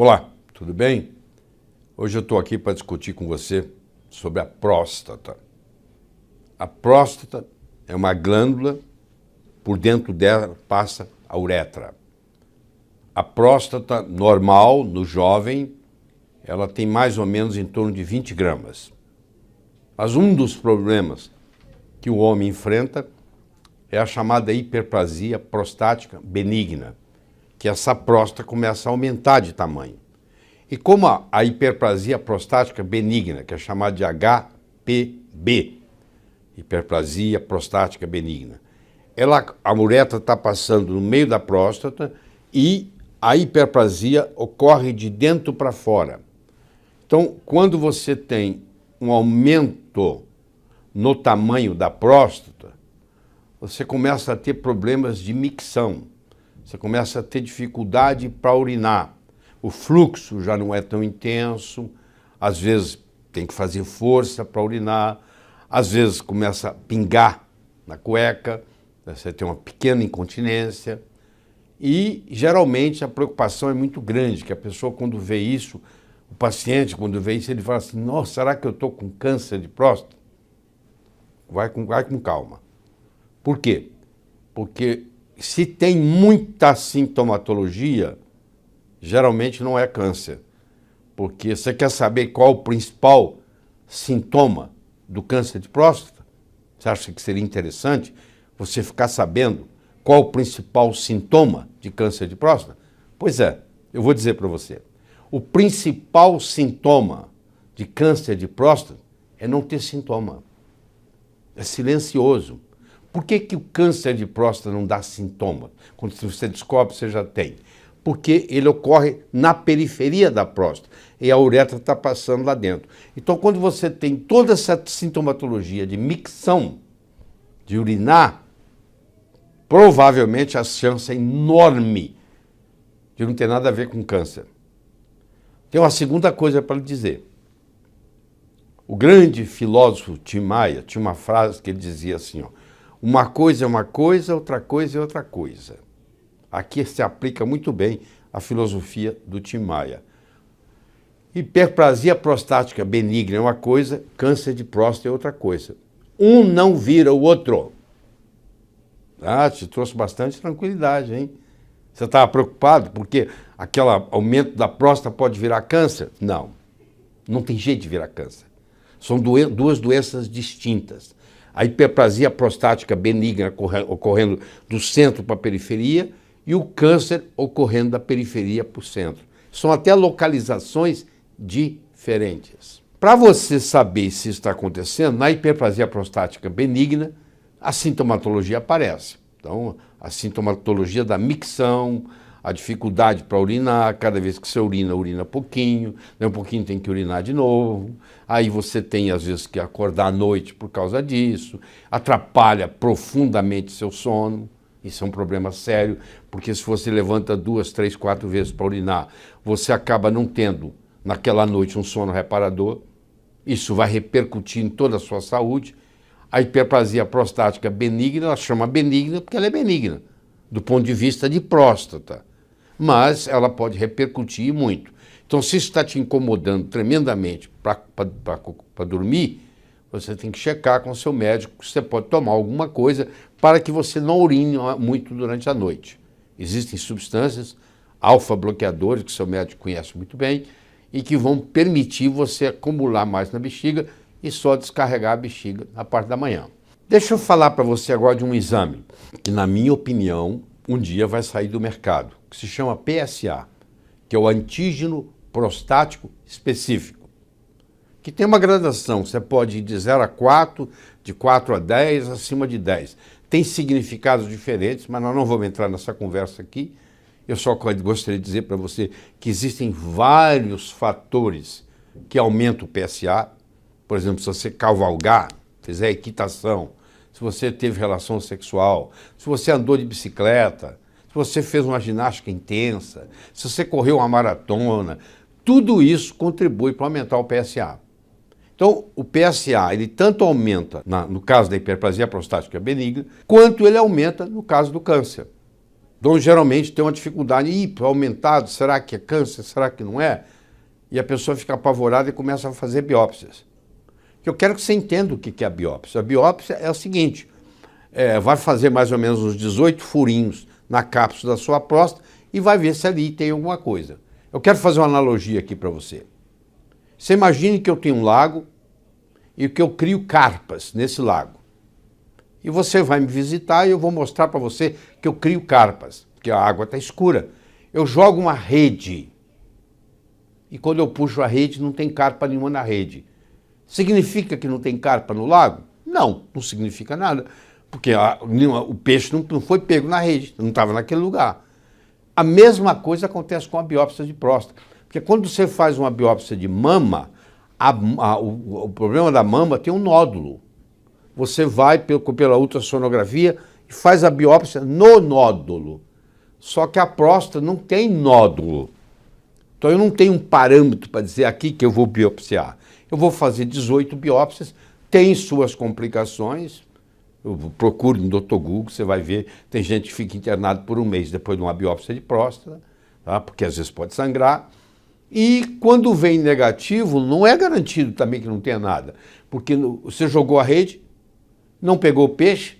Olá, tudo bem? Hoje eu estou aqui para discutir com você sobre a próstata. A próstata é uma glândula, por dentro dela passa a uretra. A próstata normal, no jovem, ela tem mais ou menos em torno de 20 gramas. Mas um dos problemas que o homem enfrenta é a chamada hiperplasia prostática benigna, que essa próstata começa a aumentar de tamanho. E como a hiperplasia prostática benigna, que é chamada de HPB, hiperplasia prostática benigna, a uretra está passando no meio da próstata e a hiperplasia ocorre de dentro para fora. Então, quando você tem um aumento no tamanho da próstata, você começa a ter problemas de micção, você começa a ter dificuldade para urinar. O fluxo já não é tão intenso, às vezes tem que fazer força para urinar, às vezes começa a pingar na cueca, você tem uma pequena incontinência e geralmente a preocupação é muito grande, que a pessoa quando vê isso, o paciente quando vê isso, ele fala assim, nossa, será que eu estou com câncer de próstata? Vai com calma. Por quê? Porque se tem muita sintomatologia, geralmente não é câncer. Porque você quer saber qual o principal sintoma do câncer de próstata? Você acha que seria interessante você ficar sabendo qual o principal sintoma de câncer de próstata? Pois é, eu vou dizer para você. O principal sintoma de câncer de próstata é não ter sintoma. É silencioso. Por que o câncer de próstata não dá sintoma? Quando você descobre, você já tem. Porque ele ocorre na periferia da próstata e a uretra está passando lá dentro. Então, quando você tem toda essa sintomatologia de micção, de urinar, provavelmente a chance é enorme de não ter nada a ver com câncer. Tem uma segunda coisa para lhe dizer. O grande filósofo Tim Maia tinha uma frase que ele dizia assim, ó, uma coisa é uma coisa, outra coisa é outra coisa. Aqui se aplica muito bem a filosofia do Tim Maia. Hiperplasia prostática benigna é uma coisa, câncer de próstata é outra coisa. Um não vira o outro. Ah, te trouxe bastante tranquilidade, hein? Você estava preocupado porque aquele aumento da próstata pode virar câncer? Não, não tem jeito de virar câncer. São duas doenças distintas. A hiperplasia prostática benigna ocorrendo do centro para a periferia e o câncer ocorrendo da periferia para o centro. São até localizações diferentes. Para você saber se isso está acontecendo, na hiperplasia prostática benigna, a sintomatologia aparece. Então, a sintomatologia da micção, a dificuldade para urinar, cada vez que você urina pouquinho, um pouquinho tem que urinar de novo, aí você tem às vezes que acordar à noite por causa disso, atrapalha profundamente seu sono, isso é um problema sério, porque se você levanta 2, 3, 4 vezes para urinar, você acaba não tendo naquela noite um sono reparador, isso vai repercutir em toda a sua saúde. A hiperplasia prostática benigna, ela chama benigna porque ela é benigna, do ponto de vista de próstata. Mas ela pode repercutir muito. Então, se isso está te incomodando tremendamente para dormir, você tem que checar com o seu médico se você pode tomar alguma coisa para que você não urine muito durante a noite. Existem substâncias alfa-bloqueadores, que o seu médico conhece muito bem, e que vão permitir você acumular mais na bexiga e só descarregar a bexiga na parte da manhã. Deixa eu falar para você agora de um exame que, na minha opinião, um dia vai sair do mercado, que se chama PSA, que é o antígeno prostático específico, que tem uma gradação, você pode ir de 0 a 4, de 4 a 10, acima de 10. Tem significados diferentes, mas nós não vamos entrar nessa conversa aqui. Eu só gostaria de dizer para você que existem vários fatores que aumentam o PSA. Por exemplo, se você cavalgar, fizer equitação, se você teve relação sexual, se você andou de bicicleta, se você fez uma ginástica intensa, se você correu uma maratona, tudo isso contribui para aumentar o PSA. Então, o PSA, ele tanto aumenta no caso da hiperplasia prostática benigna, quanto ele aumenta no caso do câncer. Então, geralmente tem uma dificuldade. Ih, aumentado, será que é câncer? Será que não é? E a pessoa fica apavorada e começa a fazer biópsias. Eu quero que você entenda o que é a biópsia. A biópsia é o seguinte, vai fazer mais ou menos uns 18 furinhos na cápsula da sua próstata e vai ver se ali tem alguma coisa. Eu quero fazer uma analogia aqui para você. Você imagine que eu tenho um lago e que eu crio carpas nesse lago. E você vai me visitar e eu vou mostrar para você que eu crio carpas, porque a água está escura. Eu jogo uma rede e quando eu puxo a rede não tem carpa nenhuma na rede. Significa que não tem carpa no lago? Não, não significa nada, porque o peixe não foi pego na rede, não estava naquele lugar. A mesma coisa acontece com a biópsia de próstata, porque quando você faz uma biópsia de mama, o problema da mama tem um nódulo. Você vai pela ultrassonografia e faz a biópsia no nódulo. Só que a próstata não tem nódulo. Então eu não tenho um parâmetro para dizer aqui que eu vou biopsiar. Eu vou fazer 18 biópsias, tem suas complicações. Procure no Dr. Google, você vai ver, tem gente que fica internado por um mês depois de uma biópsia de próstata, tá? Porque às vezes pode sangrar. E quando vem negativo, não é garantido também que não tenha nada. Porque você jogou a rede, não pegou peixe,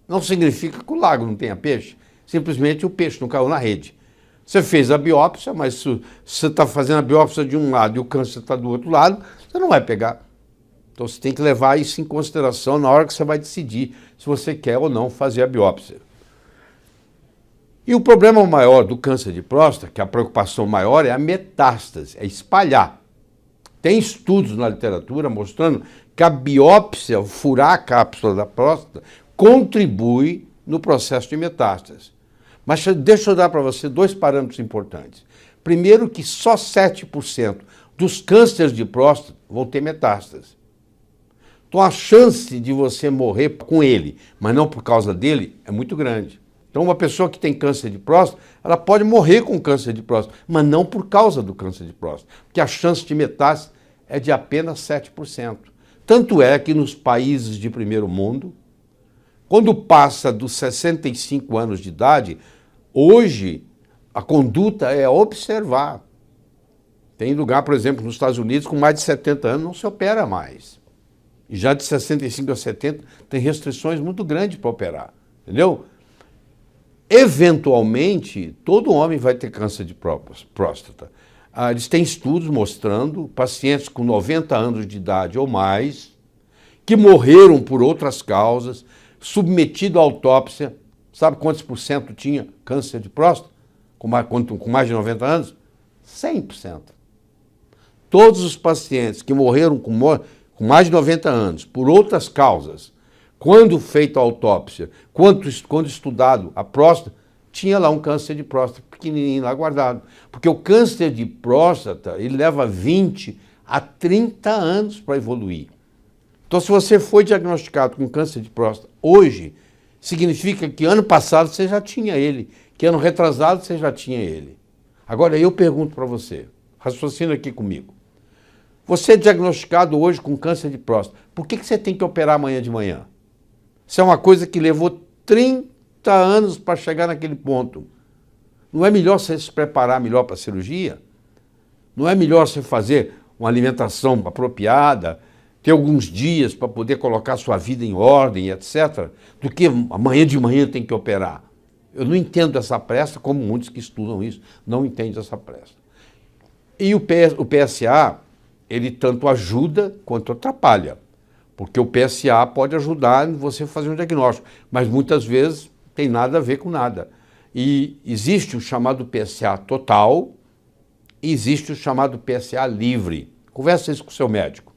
não significa que o lago não tenha peixe. Simplesmente o peixe não caiu na rede. Você fez a biópsia, mas se você está fazendo a biópsia de um lado e o câncer está do outro lado, você não vai pegar. Então você tem que levar isso em consideração na hora que você vai decidir se você quer ou não fazer a biópsia. E o problema maior do câncer de próstata, que a preocupação maior é a metástase, é espalhar. Tem estudos na literatura mostrando que a biópsia, furar a cápsula da próstata, contribui no processo de metástase. Mas deixa eu dar para você dois parâmetros importantes. Primeiro, que só 7% dos cânceres de próstata vão ter metástase. Então a chance de você morrer com ele, mas não por causa dele, é muito grande. Então uma pessoa que tem câncer de próstata, ela pode morrer com câncer de próstata, mas não por causa do câncer de próstata, porque a chance de metástase é de apenas 7%. Tanto é que nos países de primeiro mundo, quando passa dos 65 anos de idade, hoje a conduta é observar. Tem lugar, por exemplo, nos Estados Unidos, com mais de 70 anos não se opera mais. E já de 65 a 70 tem restrições muito grandes para operar, entendeu? Eventualmente, todo homem vai ter câncer de próstata. Eles têm estudos mostrando pacientes com 90 anos de idade ou mais, que morreram por outras causas, submetido à autópsia. Sabe quantos por cento tinha câncer de próstata? Com mais de 90 anos? 100%. Todos os pacientes que morreram com mais de 90 anos, por outras causas, quando feita a autópsia, quando estudado a próstata, tinha lá um câncer de próstata pequenininho lá guardado. Porque o câncer de próstata, ele leva 20 a 30 anos para evoluir. Então, se você foi diagnosticado com câncer de próstata hoje, significa que ano passado você já tinha ele, que ano retrasado você já tinha ele. Agora, eu pergunto para você, raciocina aqui comigo. Você é diagnosticado hoje com câncer de próstata, por que você tem que operar amanhã de manhã? Isso é uma coisa que levou 30 anos para chegar naquele ponto. Não é melhor você se preparar melhor para a cirurgia? Não é melhor você fazer uma alimentação apropriada, ter alguns dias para poder colocar sua vida em ordem, etc., do que amanhã de manhã tem que operar? Eu não entendo essa pressa, como muitos que estudam isso não entendem essa pressa. E o PSA, ele tanto ajuda quanto atrapalha, porque o PSA pode ajudar em você fazer um diagnóstico, mas muitas vezes tem nada a ver com nada. E existe o chamado PSA total e existe o chamado PSA livre. Conversa isso com o seu médico.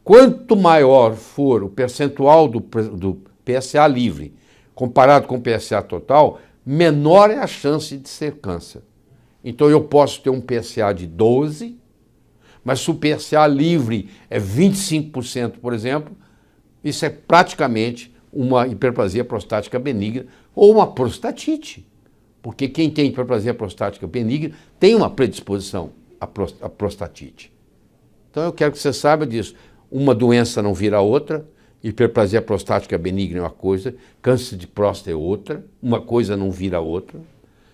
Quanto maior for o percentual do PSA livre comparado com o PSA total, menor é a chance de ser câncer. Então eu posso ter um PSA de 12, mas se o PSA livre é 25%, por exemplo, isso é praticamente uma hiperplasia prostática benigna ou uma prostatite. Porque quem tem hiperplasia prostática benigna tem uma predisposição à prostatite. Então eu quero que você saiba disso. Uma doença não vira outra Hiperplasia prostática benigna é uma coisa, câncer de próstata é outra, uma coisa não vira a outra.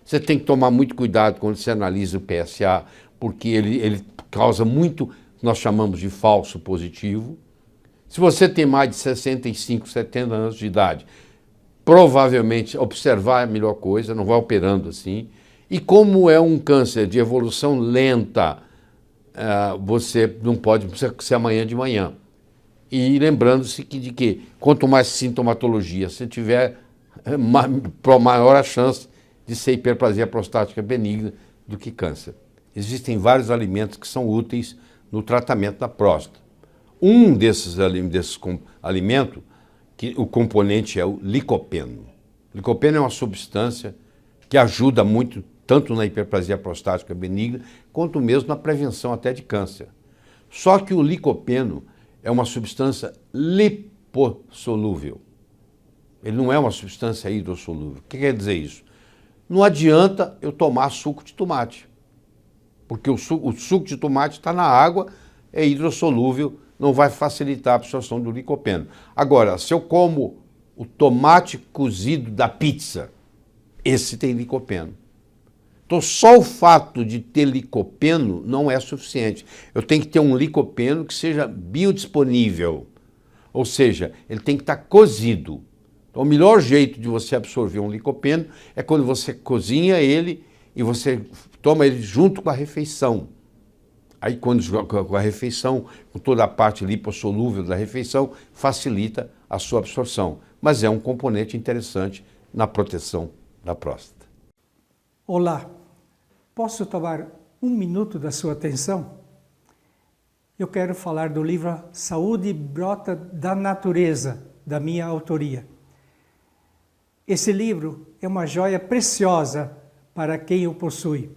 Você tem que tomar muito cuidado quando você analisa o PSA, porque ele causa muito, nós chamamos de falso positivo. Se você tem mais de 65, 70 anos de idade, provavelmente observar é a melhor coisa, não vai operando assim. E como é um câncer de evolução lenta, você não pode ser amanhã de manhã. E lembrando-se de que quanto mais sintomatologia você tiver, maior a chance de ser hiperplasia prostática benigna do que câncer. Existem vários alimentos que são úteis no tratamento da próstata. Um desses alimentos, que o componente é o licopeno. O licopeno é uma substância que ajuda muito, tanto na hiperplasia prostática benigna, quanto mesmo na prevenção até de câncer. Só que o licopeno é uma substância lipossolúvel. Ele não é uma substância hidrossolúvel. O que quer dizer isso? Não adianta eu tomar suco de tomate, porque o suco de tomate está na água, é hidrossolúvel, não vai facilitar a absorção do licopeno. Agora, se eu como o tomate cozido da pizza, esse tem licopeno. Então, só o fato de ter licopeno não é suficiente. Eu tenho que ter um licopeno que seja biodisponível, ou seja, ele tem que estar cozido. Então, o melhor jeito de você absorver um licopeno é quando você cozinha ele e você toma ele junto com a refeição. Aí, quando com a refeição, com toda a parte lipossolúvel da refeição, facilita a sua absorção. Mas é um componente interessante na proteção da próstata. Olá, posso tomar um minuto da sua atenção? Eu quero falar do livro Saúde Brota da Natureza, da minha autoria. Esse livro é uma joia preciosa para quem o possui.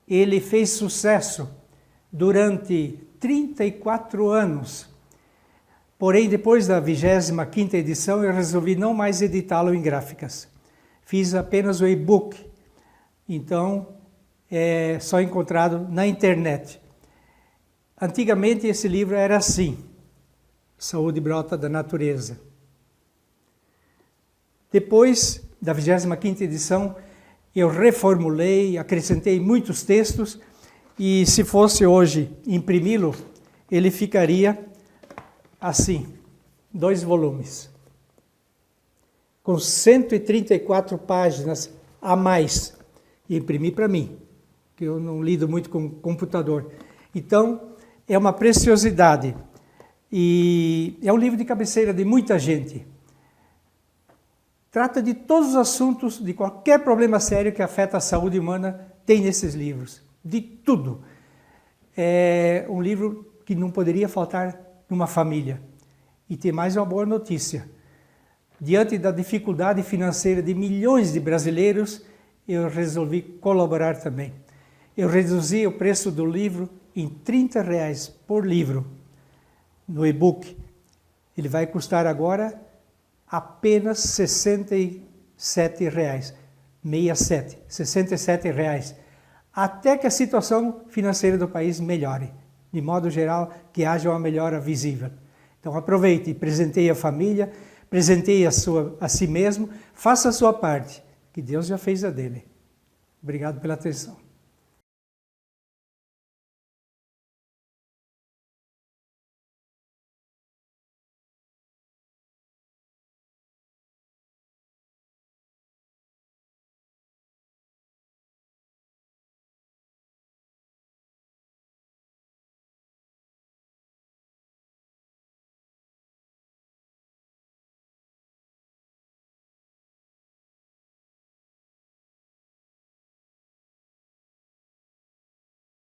Ele fez sucesso durante 34 anos. Porém, depois da 25ª edição, eu resolvi não mais editá-lo em gráficas. Fiz apenas o e-book. Então, é só encontrado na internet. Antigamente, esse livro era assim. Saúde Brota da Natureza. Depois da 25ª edição, eu reformulei, acrescentei muitos textos e se fosse hoje imprimi-lo, ele ficaria assim, 2 volumes, com 134 páginas a mais. E imprimi para mim, que eu não lido muito com computador. Então, é uma preciosidade e é um livro de cabeceira de muita gente. Trata de todos os assuntos, de qualquer problema sério que afeta a saúde humana, tem nesses livros. De tudo. É um livro que não poderia faltar numa família. E tem mais uma boa notícia. Diante da dificuldade financeira de milhões de brasileiros, eu resolvi colaborar também. Eu reduzi o preço do livro em R$30 por livro, no e-book. Ele vai custar agora apenas R$67, 67 reais, até que a situação financeira do país melhore, de modo geral, que haja uma melhora visível. Então aproveite, presenteie a família, presenteie a si mesmo, faça a sua parte, que Deus já fez a dele. Obrigado pela atenção.